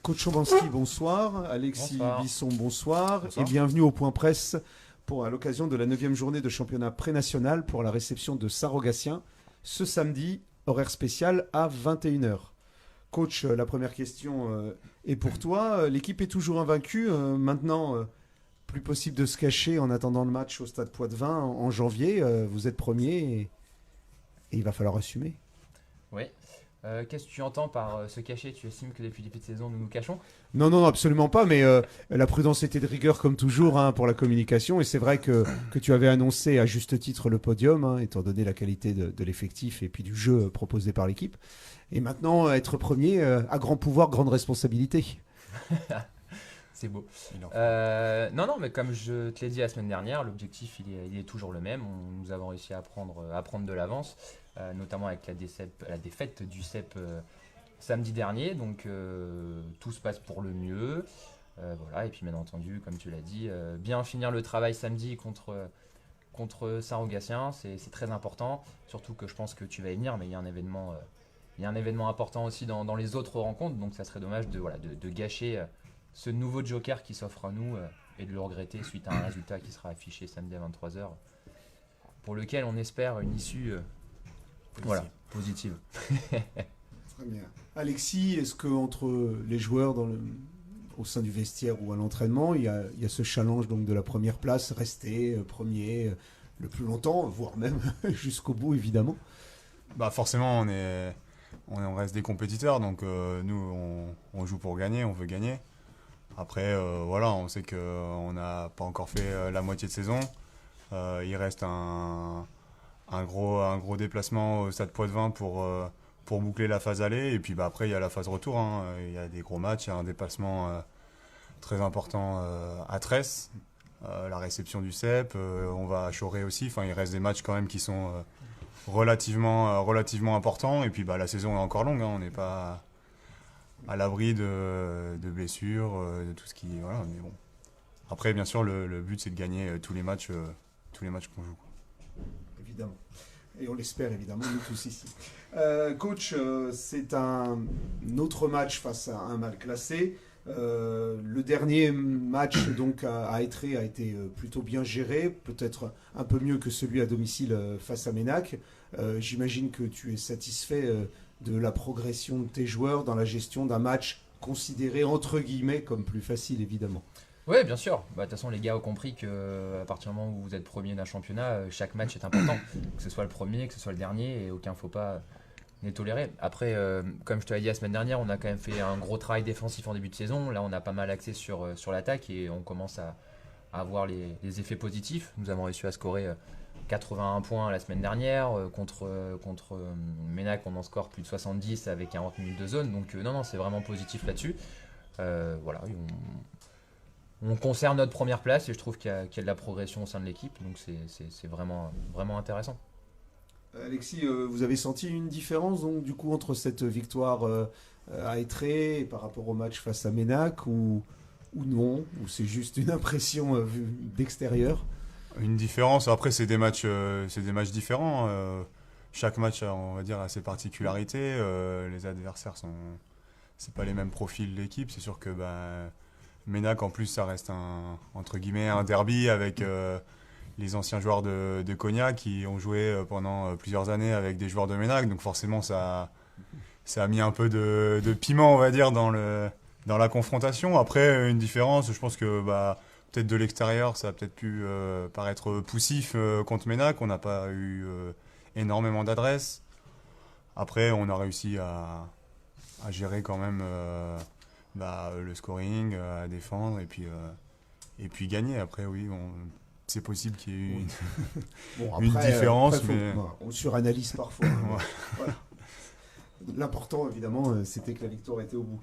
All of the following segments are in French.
Coach Chobanski, bonsoir. Alexis Bonsoir. Bisson, bonsoir. Bonsoir. Et bienvenue au Point Presse à l'occasion de la 9e journée de championnat pré-national pour la réception de Sarrogassien ce samedi, horaire spécial à 21h. Coach, la première question est pour toi. L'équipe est toujours invaincue. Maintenant, plus possible de se cacher en attendant le match au Stade Poitvin en janvier. Vous êtes premier et il va falloir assumer. Oui. Qu'est-ce que tu entends par se cacher? Tu estimes que depuis le début de saison, nous nous cachons? Non, absolument pas, mais la prudence était de rigueur comme toujours pour la communication, et c'est vrai que tu avais annoncé à juste titre le podium, étant donné la qualité de l'effectif et puis du jeu proposé par l'équipe. Et maintenant, être premier, à grand pouvoir, grande responsabilité. C'est beau. Il en Non, mais comme je te l'ai dit la semaine dernière, l'objectif il est toujours le même. Nous avons réussi à prendre de l'avance, notamment avec la défaite du CEP samedi dernier. Donc tout se passe pour le mieux. Voilà. Et puis bien entendu, comme tu l'as dit, bien finir le travail samedi contre Sarrogassien, c'est très important. Surtout que je pense que tu vas y venir, mais il y a un événement important aussi dans les autres rencontres. Donc ça serait dommage de gâcher ce nouveau joker qui s'offre à nous et de le regretter suite à un résultat qui sera affiché samedi à 23h, pour lequel on espère une issue positive. Très bien. Alexis, est-ce qu'entre les joueurs au sein du vestiaire ou à l'entraînement, il y a ce challenge donc, de la première place, rester premier le plus longtemps, voire même jusqu'au bout évidemment? Forcément, on reste des compétiteurs, donc nous, on joue pour gagner, on veut gagner. Après, on sait qu'on n'a pas encore fait la moitié de saison. Il reste un gros déplacement au Stade Poitvin pour boucler la phase aller. Et puis après, il y a la phase retour. Il y a des gros matchs, il y a un déplacement très important à Tresse. La réception du CEP, on va à Choré aussi. Enfin, il reste des matchs quand même qui sont relativement importants. Et puis la saison est encore longue. On n'est pas à l'abri de blessures, de tout ce qui... Voilà, mais bon. Après, bien sûr, le but, c'est de gagner tous les matchs qu'on joue. Évidemment. Et on l'espère, évidemment, nous tous ici. Coach, c'est un autre match face à un mal classé. Le dernier match donc, à Étré a été plutôt bien géré, peut-être un peu mieux que celui à domicile face à Ménac. J'imagine que tu es satisfait de la progression de tes joueurs dans la gestion d'un match considéré entre guillemets comme plus facile évidemment. Oui, bien sûr. De toute façon, les gars ont compris qu'à partir du moment où vous êtes premier d'un championnat, chaque match est important. Que ce soit le premier, que ce soit le dernier, et aucun faux pas n'est toléré. Après, comme je te l'ai dit la semaine dernière, on a quand même fait un gros travail défensif en début de saison. Là, on a pas mal axé sur l'attaque et on commence à avoir les effets positifs. Nous avons réussi à scorer 81 points la semaine dernière. Contre Ménac, on en score plus de 70 avec 40 minutes de zone. Donc non, c'est vraiment positif là-dessus. On conserve notre première place et je trouve qu'il y a de la progression au sein de l'équipe. Donc c'est vraiment intéressant. Alexis, vous avez senti une différence donc, du coup, entre cette victoire à Étré par rapport au match face à Ménac ou non? Ou c'est juste une impression vue d'extérieur? Une différence, après c'est des matchs différents. Chaque match on va dire, a ses particularités. Les adversaires c'est pas les mêmes profils de l'équipe. C'est sûr que Ménac en plus ça reste entre guillemets un derby avec les anciens joueurs de Cognac qui ont joué pendant plusieurs années avec des joueurs de Ménac. Donc forcément ça a mis un peu de piment on va dire dans la confrontation. Après une différence, je pense que peut-être de l'extérieur, ça a peut-être pu paraître poussif contre Ménac. On n'a pas eu énormément d'adresses. Après, on a réussi à gérer quand même le scoring, à défendre et puis gagner. Après, oui, c'est possible qu'il y ait eu une différence. Mais on suranalyse parfois. Voilà. L'important, évidemment, c'était que la victoire était au bout.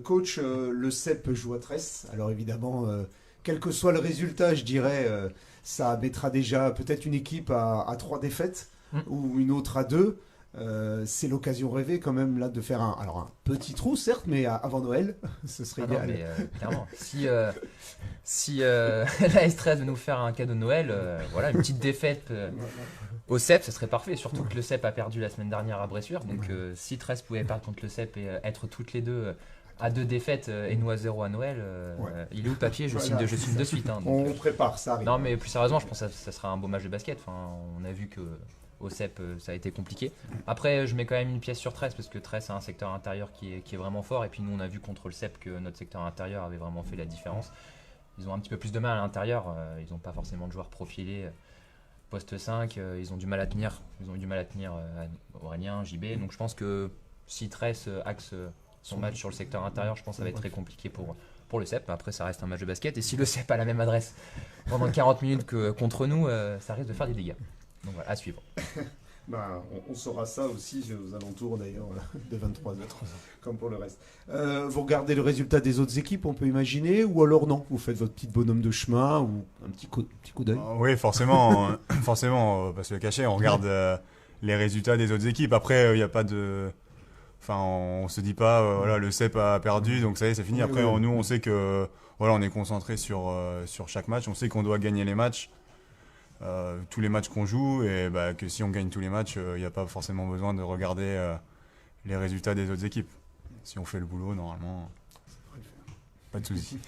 Coach, le CEP joue à Tresse. Alors évidemment, quel que soit le résultat, je dirais, ça mettra déjà peut-être une équipe à 3 défaites ou une autre à 2. C'est l'occasion rêvée quand même là de faire un petit trou certes, mais avant Noël, ce serait idéal. Non, mais, clairement, si la S13 veut nous faire un cadeau de Noël, une petite défaite au CEP, ce serait parfait. Surtout que le CEP a perdu la semaine dernière à Bressuire. Donc si 13 pouvait perdre contre le CEP et être toutes les deux à 2 défaites et nous à 0 à Noël, il est où le papier? Je signe de suite. Hein, donc, on prépare, ça arrive. Non, mais plus sérieusement, je pense que ça sera un beau match de basket. Enfin, on a vu que au CEP, ça a été compliqué. Après, je mets quand même une pièce sur Tress parce que Tress a un secteur intérieur qui est vraiment fort. Et puis nous, on a vu contre le CEP que notre secteur intérieur avait vraiment fait la différence. Ils ont un petit peu plus de mal à l'intérieur. Ils n'ont pas forcément de joueurs profilés. Poste 5, ils ont du mal à tenir. Ils ont eu du mal à tenir Aurélien, JB. Donc je pense que si Tress axe son match sur le secteur intérieur, je pense que ça va être très compliqué pour le CEP. Après, ça reste un match de basket. Et si le CEP a la même adresse pendant 40 minutes que contre nous, ça risque de faire des dégâts. Donc voilà, à suivre. On saura ça aussi aux alentours d'ailleurs de 23h, comme pour le reste. Vous regardez le résultat des autres équipes, on peut imaginer, ou alors non, vous faites votre petit bonhomme de chemin ou un petit coup d'œil. Oui, forcément, on va pas se le cacher, on regarde les résultats des autres équipes. Après, il n'y a pas de... Enfin, on se dit pas, voilà, le CEP a perdu, donc ça y est, c'est fini. Après, nous, on sait que voilà, on est concentré sur chaque match, on sait qu'on doit gagner les matchs. Tous les matchs qu'on joue et que si on gagne tous les matchs, il n'y a pas forcément besoin de regarder les résultats des autres équipes. Si on fait le boulot, normalement, pas de souci.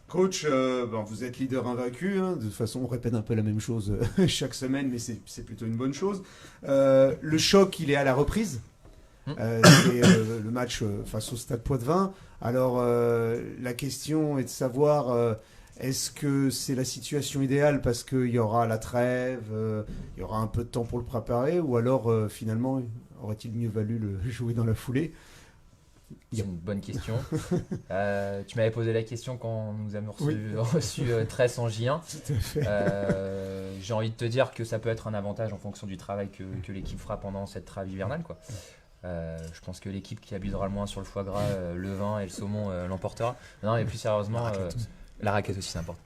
Coach, vous êtes leader invaincu, hein. De toute façon on répète un peu la même chose chaque semaine, mais c'est plutôt une bonne chose. Le choc, il est à la reprise. C'est le match face au Stade Poitvin. Alors la question est de savoir... est-ce que c'est la situation idéale parce qu'il y aura la trêve, il y aura un peu de temps pour le préparer, ou alors finalement aurait-il mieux valu le jouer dans la foulée? C'est une bonne question. Tu m'avais posé la question quand nous avons reçu Tress en J1. J'ai envie de te dire que ça peut être un avantage en fonction du travail que l'équipe fera pendant cette trêve hivernale, quoi. Je pense que l'équipe qui abusera le moins sur le foie gras, le vin et le saumon l'emportera. Non, mais plus sérieusement... La raquette aussi, c'est important.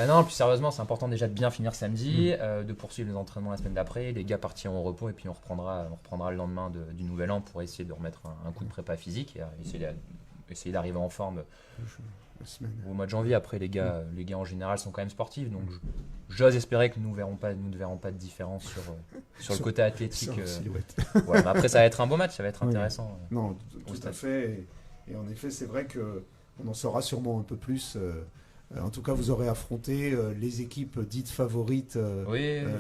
Non, plus sérieusement, c'est important déjà de bien finir samedi, de poursuivre les entraînements la semaine d'après. Les gars partiront au repos et puis on reprendra le lendemain du nouvel an pour essayer de remettre un coup de prépa physique et essayer d'arriver en forme au mois de janvier. Après, les gars en général sont quand même sportifs, donc j'ose espérer que nous ne verrons pas de différence sur le côté athlétique. Ouais, mais après, ça va être un beau match, ça va être intéressant. Non, tout à fait. Et en effet, c'est vrai que on en saura sûrement un peu plus. En tout cas, vous aurez affronté les équipes dites favorites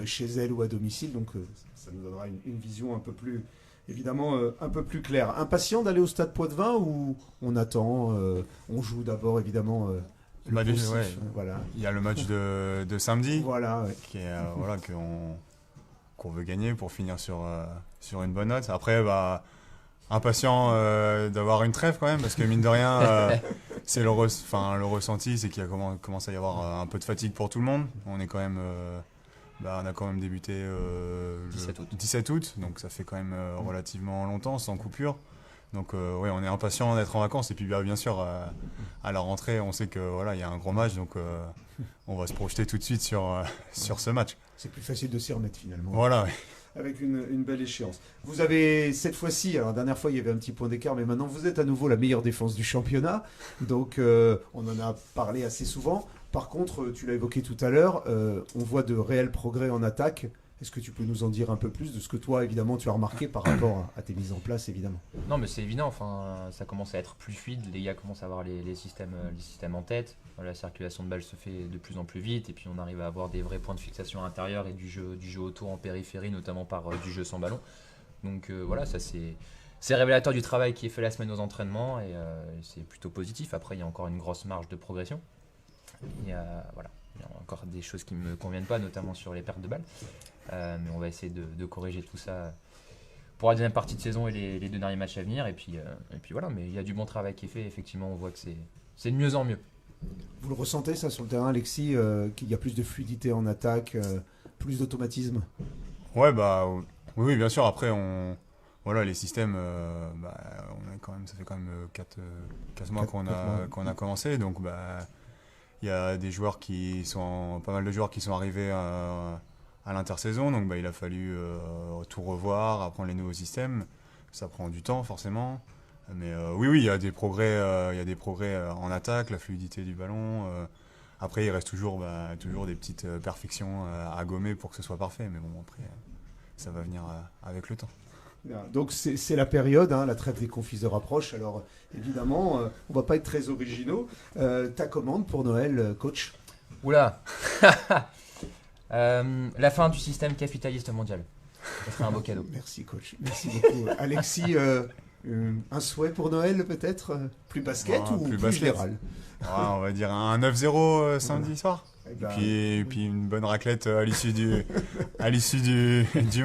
chez elles ou à domicile. Donc, ça nous donnera une vision un peu plus, évidemment, un peu plus claire. Impatient d'aller au Stade Poitvin ou on attend on joue d'abord, évidemment, le positif, voilà. Il y a le match de samedi qui est, qu'on veut gagner pour finir sur une bonne note. Après, impatient d'avoir une trêve quand même, parce que mine de rien, c'est le ressenti, c'est qu'il commence à y avoir un peu de fatigue pour tout le monde. On est quand même, on a quand même débuté le 17 août, donc ça fait quand même relativement longtemps, sans coupure. Donc on est impatient d'être en vacances, et puis bien sûr à la rentrée, on sait que il y a un gros match, donc on va se projeter tout de suite sur ce match. C'est plus facile de s'y remettre finalement. Voilà. Ouais. Avec une belle échéance. Vous avez cette fois-ci, alors la dernière fois il y avait un petit point d'écart, mais maintenant vous êtes à nouveau la meilleure défense du championnat, donc on en a parlé assez souvent. Par contre, tu l'as évoqué tout à l'heure, on voit de réels progrès en attaque. Est-ce que tu peux nous en dire un peu plus de ce que toi, évidemment, tu as remarqué par rapport à tes mises en place, évidemment? Non, mais c'est évident, enfin, ça commence à être plus fluide, les gars commencent à avoir les systèmes en tête, la circulation de balles se fait de plus en plus vite, et puis on arrive à avoir des vrais points de fixation à l'intérieur et du jeu autour en périphérie, notamment par du jeu sans ballon. Donc ça c'est révélateur du travail qui est fait la semaine aux entraînements, et c'est plutôt positif. Après, il y a encore une grosse marge de progression. Il y a encore des choses qui ne me conviennent pas, notamment sur les pertes de balles. Mais on va essayer de corriger tout ça pour la deuxième partie de saison et les 2 derniers matchs à venir. Et puis voilà, mais il y a du bon travail qui est fait. Effectivement, on voit que c'est de mieux en mieux. Vous le ressentez ça sur le terrain, Alexis, qu'il y a plus de fluidité en attaque, plus d'automatisme? Ouais, oui, bien sûr. Après, les systèmes, on a quand même, ça fait quand même 4 mois qu'on a commencé. Donc, il y a pas mal de joueurs qui sont arrivés à l'intersaison, donc il a fallu tout revoir, apprendre les nouveaux systèmes. Ça prend du temps forcément, mais oui, il y a des progrès, en attaque, la fluidité du ballon. Après, il reste toujours des petites perfections à gommer pour que ce soit parfait, mais bon, après, ça va venir avec le temps. Bien. Donc c'est la période, hein, la trêve des confiseurs approche. Alors évidemment, on va pas être très originaux. Ta commande pour Noël, coach? Oula. La fin du système capitaliste mondial. Ça serait un beau cadeau. Merci coach, merci beaucoup. Alexis, un souhait pour Noël peut-être? Plus basket ou plus plus basket. général? Ouais, on va dire un 9-0 samedi soir. Eh ben, Et puis une bonne raclette à l'issue du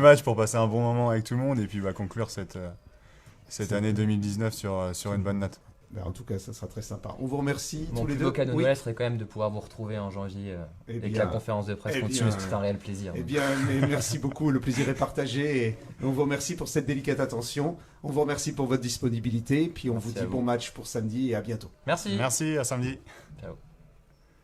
match pour passer un bon moment avec tout le monde et puis conclure cette année 2019 sur une bonne note. ben, en tout cas, ça sera très sympa. On vous remercie Mon tous les plus deux. beau cadeau de Oui. Noël serait quand même de pouvoir vous retrouver en janvier Eh et que bien, la conférence de presse eh continue. bien, C'est un réel plaisir. Eh bien, mais merci beaucoup, le plaisir est partagé et on vous remercie pour cette délicate attention. On vous remercie pour votre disponibilité, puis on Merci vous à dit vous. bon match pour samedi et à bientôt. Merci. Merci, à samedi. Ciao.